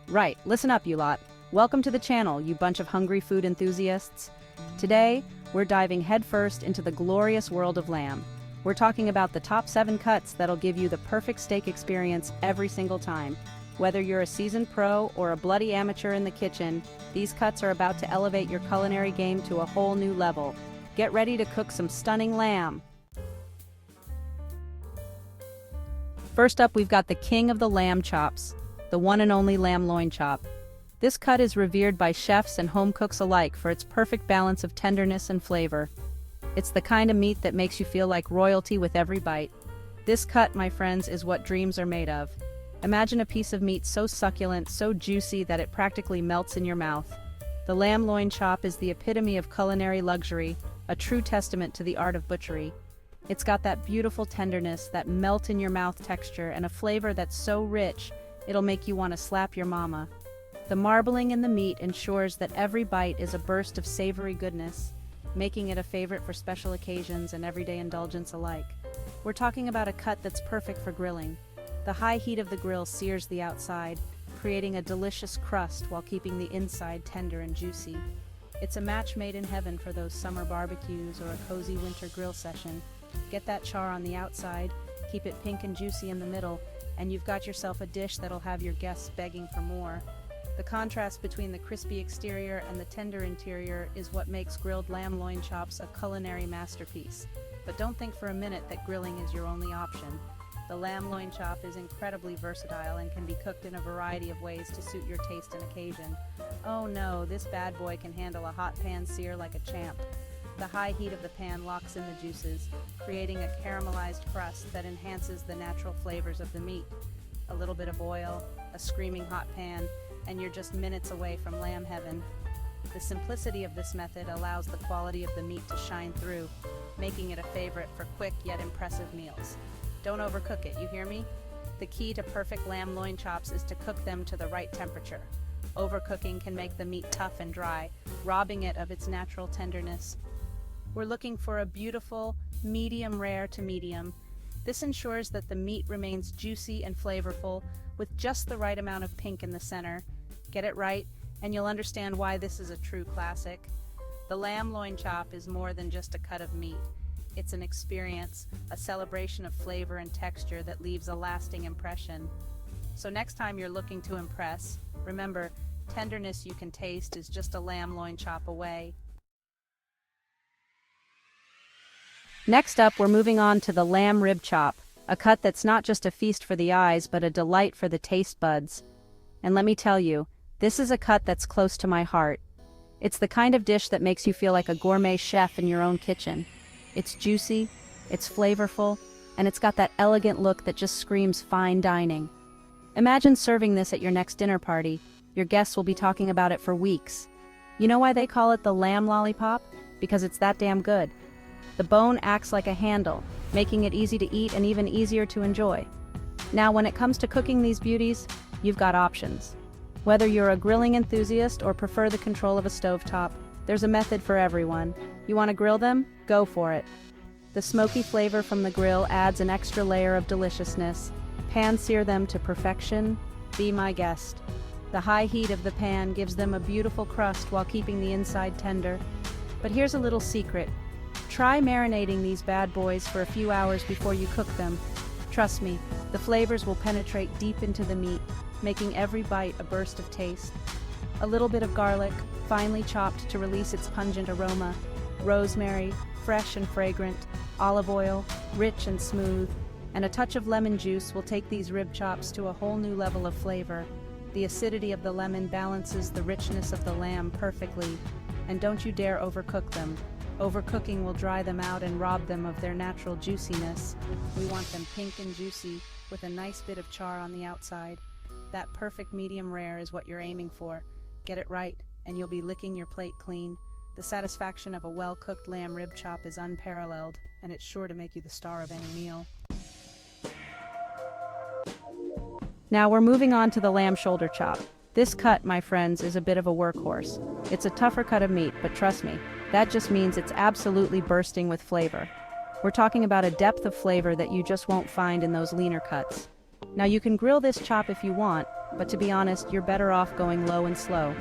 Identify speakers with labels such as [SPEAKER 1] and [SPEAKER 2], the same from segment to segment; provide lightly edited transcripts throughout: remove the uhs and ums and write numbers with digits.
[SPEAKER 1] Right, listen up, you lot. Welcome to the channel, you bunch of hungry food enthusiasts. Today, we're diving headfirst into the glorious world of lamb. We're talking about the top 7 cuts that'll give you the perfect steak experience every single time. Whether you're a seasoned pro or a bloody amateur in the kitchen, these cuts are about to elevate your culinary game to a whole new level. Get ready to cook some stunning lamb. First up, we've got the king of the lamb chops, the one and only lamb loin chop. This cut is revered by chefs and home cooks alike for its perfect balance of tenderness and flavor. It's the kind of meat that makes you feel like royalty with every bite. This cut, my friends, is what dreams are made of. Imagine a piece of meat so succulent, so juicy that it practically melts in your mouth. The lamb loin chop is the epitome of culinary luxury, a true testament to the art of butchery. It's got that beautiful tenderness, that melt-in-your-mouth texture, and a flavor that's so rich, it'll make you want to slap your mama. The marbling in the meat ensures that every bite is a burst of savory goodness, making it a favorite for special occasions and everyday indulgence alike. We're talking about a cut that's perfect for grilling. The high heat of the grill sears the outside, creating a delicious crust while keeping the inside tender and juicy. It's a match made in heaven for those summer barbecues or a cozy winter grill session. Get that char on the outside, keep it pink and juicy in the middle, and you've got yourself a dish that'll have your guests begging for more. The contrast between the crispy exterior and the tender interior is what makes grilled lamb loin chops a culinary masterpiece. But don't think for a minute that grilling is your only option. The lamb loin chop is incredibly versatile and can be cooked in a variety of ways to suit your taste and occasion. Oh no, this bad boy can handle a hot pan sear like a champ. The high heat of the pan locks in the juices, creating a caramelized crust that enhances the natural flavors of the meat. A little bit of oil, a screaming hot pan, and you're just minutes away from lamb heaven. The simplicity of this method allows the quality of the meat to shine through, making it a favorite for quick yet impressive meals. Don't overcook it, you hear me? The key to perfect lamb loin chops is to cook them to the right temperature. Overcooking can make the meat tough and dry, robbing it of its natural tenderness. We're looking for a beautiful, medium rare to medium. This ensures that the meat remains juicy and flavorful, with just the right amount of pink in the center. Get it right, and you'll understand why this is a true classic. The lamb loin chop is more than just a cut of meat. It's an experience, a celebration of flavor and texture that leaves a lasting impression. So next time you're looking to impress, remember, tenderness you can taste is just a lamb loin chop away. Next up, we're moving on to the lamb rib chop, a cut that's not just a feast for the eyes, but a delight for the taste buds. And let me tell you, this is a cut that's close to my heart. It's the kind of dish that makes you feel like a gourmet chef in your own kitchen. It's juicy, it's flavorful, and it's got that elegant look that just screams fine dining. Imagine serving this at your next dinner party. Your guests will be talking about it for weeks. You know why they call it the lamb lollipop? Because it's that damn good. The bone acts like a handle, making it easy to eat and even easier to enjoy. Now, when it comes to cooking these beauties, you've got options. Whether you're a grilling enthusiast or prefer the control of a stovetop, there's a method for everyone. You want to grill them? Go for it. The smoky flavor from the grill adds an extra layer of deliciousness. Pan sear them to perfection. Be my guest. The high heat of the pan gives them a beautiful crust while keeping the inside tender. But here's a little secret. Try marinating these bad boys for a few hours before you cook them. Trust me, the flavors will penetrate deep into the meat, making every bite a burst of taste. A little bit of garlic, finely chopped to release its pungent aroma, rosemary, fresh and fragrant, olive oil, rich and smooth, and a touch of lemon juice will take these rib chops to a whole new level of flavor. The acidity of the lemon balances the richness of the lamb perfectly, and don't you dare overcook them. Overcooking will dry them out and rob them of their natural juiciness. We want them pink and juicy, with a nice bit of char on the outside. That perfect medium rare is what you're aiming for. Get it right, and you'll be licking your plate clean. The satisfaction of a well-cooked lamb rib chop is unparalleled, and it's sure to make you the star of any meal. Now we're moving on to the lamb shoulder chop. This cut, my friends, is a bit of a workhorse. It's a tougher cut of meat, but trust me, that just means it's absolutely bursting with flavor. We're talking about a depth of flavor that you just won't find in those leaner cuts. Now you can grill this chop if you want, but to be honest, you're better off going low and slow.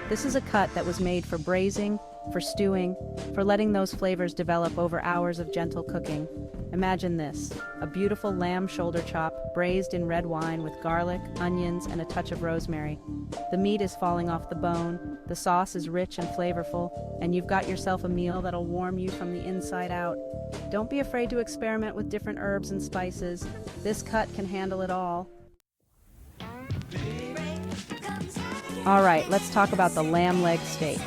[SPEAKER 1] This is a cut that was made for braising, for stewing, for letting those flavors develop over hours of gentle cooking. Imagine this, a beautiful lamb shoulder chop, braised in red wine with garlic, onions, and a touch of rosemary. The meat is falling off the bone, the sauce is rich and flavorful, and you've got yourself a meal that'll warm you from the inside out. Don't be afraid to experiment with different herbs and spices. This cut can handle it all. Alright, let's talk about the lamb leg steak.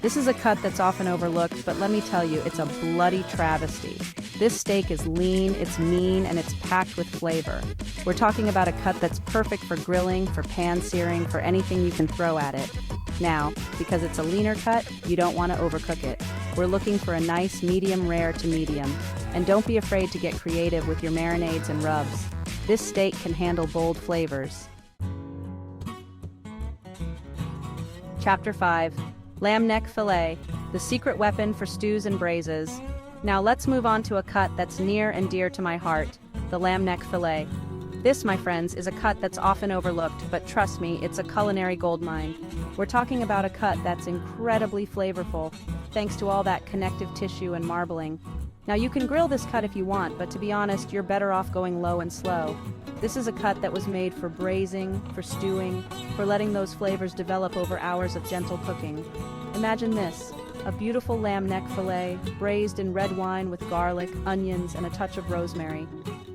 [SPEAKER 1] This is a cut that's often overlooked, but let me tell you, it's a bloody travesty. This steak is lean, it's mean, and it's packed with flavor. We're talking about a cut that's perfect for grilling, for pan-searing, for anything you can throw at it. Now, because it's a leaner cut, you don't want to overcook it. We're looking for a nice medium rare to medium. And don't be afraid to get creative with your marinades and rubs. This steak can handle bold flavors. Chapter 5. Lamb neck filet, the secret weapon for stews and braises. Now let's move on to a cut that's near and dear to my heart, the lamb neck filet. This, my friends, is a cut that's often overlooked, but trust me, it's a culinary goldmine. We're talking about a cut that's incredibly flavorful, thanks to all that connective tissue and marbling. Now you can grill this cut if you want, but to be honest, you're better off going low and slow. This is a cut that was made for braising, for stewing, for letting those flavors develop over hours of gentle cooking. Imagine this, a beautiful lamb neck filet, braised in red wine with garlic, onions, and a touch of rosemary.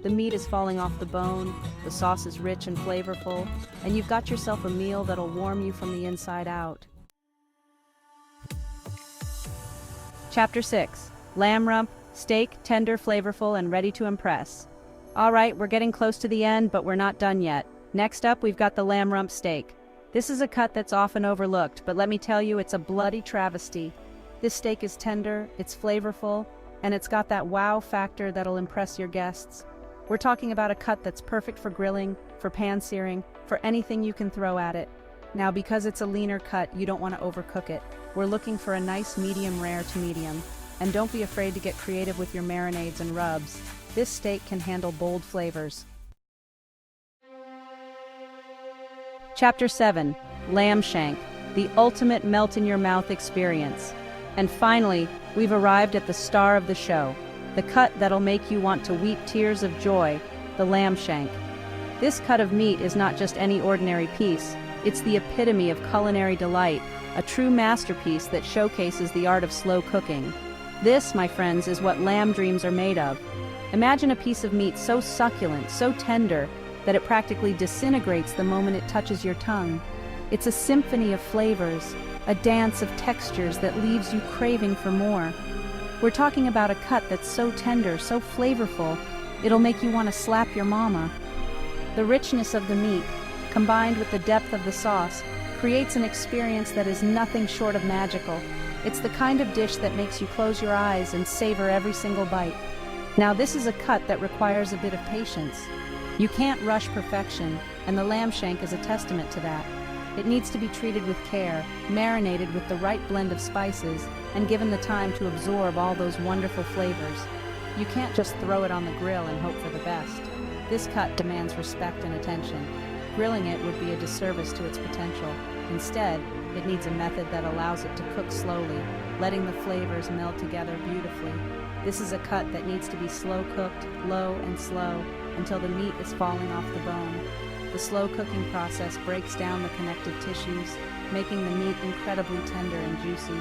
[SPEAKER 1] The meat is falling off the bone, the sauce is rich and flavorful, and you've got yourself a meal that'll warm you from the inside out. Chapter 6. Lambrump Steak, tender, flavorful, and ready to impress. Alright, we're getting close to the end, but we're not done yet. Next up, we've got the Lambrump Steak. This is a cut that's often overlooked, but let me tell you, it's a bloody travesty. This steak is tender, it's flavorful, and it's got that wow factor that'll impress your guests. We're talking about a cut that's perfect for grilling, for pan-searing, for anything you can throw at it. Now, because it's a leaner cut, you don't want to overcook it. We're looking for a nice medium rare to medium. And don't be afraid to get creative with your marinades and rubs. This steak can handle bold flavors. Chapter 7. Lamb Shank, the ultimate melt-in-your-mouth experience. And finally, we've arrived at the star of the show, the cut that'll make you want to weep tears of joy, the lamb shank. This cut of meat is not just any ordinary piece, it's the epitome of culinary delight, a true masterpiece that showcases the art of slow cooking. This, my friends, is what lamb dreams are made of. Imagine a piece of meat so succulent, so tender, that it practically disintegrates the moment it touches your tongue. It's a symphony of flavors, a dance of textures that leaves you craving for more. We're talking about a cut that's so tender, so flavorful, it'll make you want to slap your mama. The richness of the meat, combined with the depth of the sauce, creates an experience that is nothing short of magical. It's the kind of dish that makes you close your eyes and savor every single bite. Now, this is a cut that requires a bit of patience. You can't rush perfection, and the lamb shank is a testament to that. It needs to be treated with care, marinated with the right blend of spices, and given the time to absorb all those wonderful flavors. You can't just throw it on the grill and hope for the best. This cut demands respect and attention. Grilling it would be a disservice to its potential. Instead, it needs a method that allows it to cook slowly, letting the flavors meld together beautifully. This is a cut that needs to be slow cooked, low and slow, until the meat is falling off the bone. The slow cooking process breaks down the connective tissues, making the meat incredibly tender and juicy.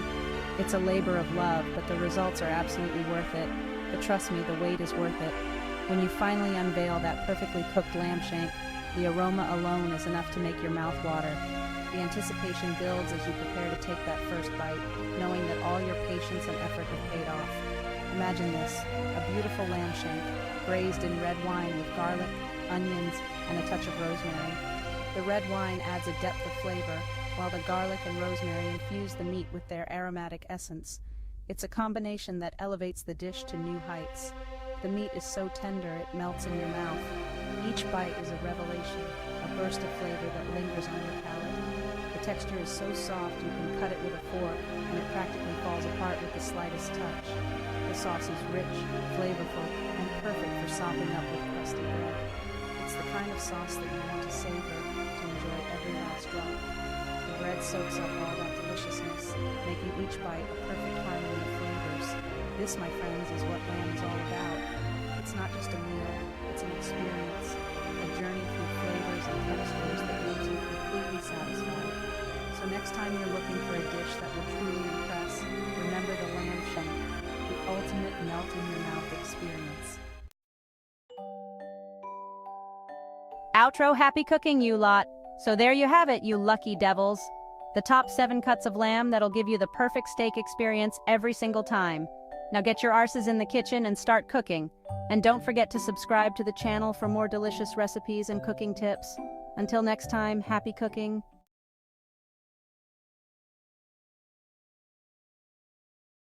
[SPEAKER 1] It's a labor of love, but the results are absolutely worth it. But trust me, the wait is worth it. When you finally unveil that perfectly cooked lamb shank, the aroma alone is enough to make your mouth water. The anticipation builds as you prepare to take that first bite, knowing that all your patience and effort have paid off. Imagine this, a beautiful lamb shank, braised in red wine with garlic, onions, and a touch of rosemary. The red wine adds a depth of flavor, while the garlic and rosemary infuse the meat with their aromatic essence. It's a combination that elevates the dish to new heights. The meat is so tender it melts in your mouth. Each bite is a revelation, a burst of flavor that lingers on your palate. The texture is so soft you can cut it with a fork, and it practically falls apart with the slightest touch. The sauce is rich, flavorful, and perfect for sopping up with crusty bread. It's the kind of sauce that you want to savor to enjoy every last drop. The bread soaks up all that deliciousness, making each bite a perfect harmony of flavors. This, my friends, is what lamb is all about. It's not just a meal, it's an experience, a journey through flavors and textures that leaves you completely satisfied. So next time you're looking for a dish that will truly impress, remember the lamb shank, the ultimate melt-in-your-mouth experience. Outro, happy cooking, you lot! So there you have it, you lucky devils. The top 7 cuts of lamb that'll give you the perfect steak experience every single time. Now get your arses in the kitchen and start cooking. And don't forget to subscribe to the channel for more delicious recipes and cooking tips. Until next time, happy cooking.